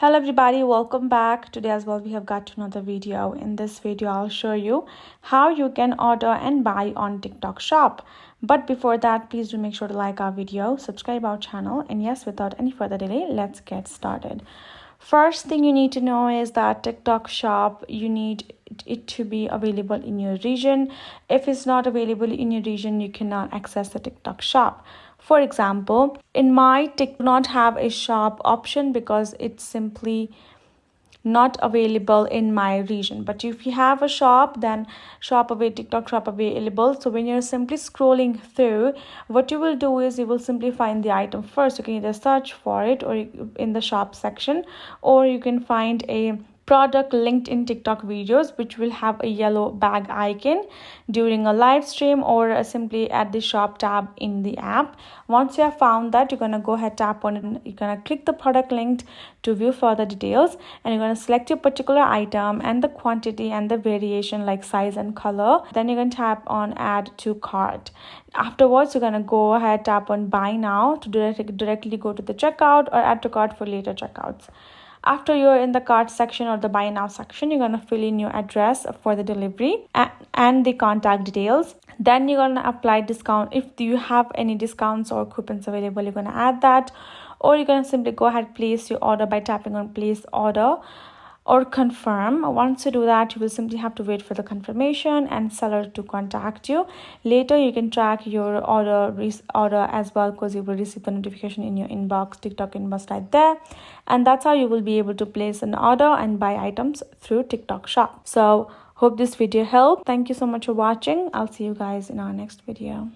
Hello everybody, welcome back. Today as well we have got another video. In this video I'll show you how you can order and buy on TikTok shop. But before that, please do make sure to like our video, subscribe our channel, and yes, without any further delay, let's get started. First thing you need to know is that TikTok shop, you need it to be available in your region. If it's not available in your region, you cannot access the TikTok shop. For example, in my TikTok not have a shop option because it's simply not available in my region. But if you have a shop, then TikTok shop available. So when you're simply scrolling through, what you will do is you will simply find the item first. You can either search for it or in the shop section, or you can find a product linked in TikTok videos, which will have a yellow bag icon during a live stream, or simply at the shop tab in the app. Once you have found that, you're gonna go ahead, tap on it, and you're gonna click the product linked to view further details, and you're gonna select your particular item and the quantity and the variation like size and color. Then you're gonna tap on add to cart. Afterwards, you're gonna go ahead, tap on buy now to directly go to the checkout, or add to cart for later checkouts. After you're in the cart section or the buy now section, you're going to fill in your address for the delivery and the contact details. Then you're going to apply discount. If you have any discounts or coupons available, you're going to add that, or you're going to simply go ahead, place your order by tapping on place order or confirm. Once you do that, you will simply have to wait for the confirmation and seller to contact you. Later you can track your order as well, because you will receive the notification in your inbox, TikTok inbox right there. And that's how you will be able to place an order and buy items through TikTok shop. So hope this video helped. Thank you so much for watching. I'll see you guys in our next video.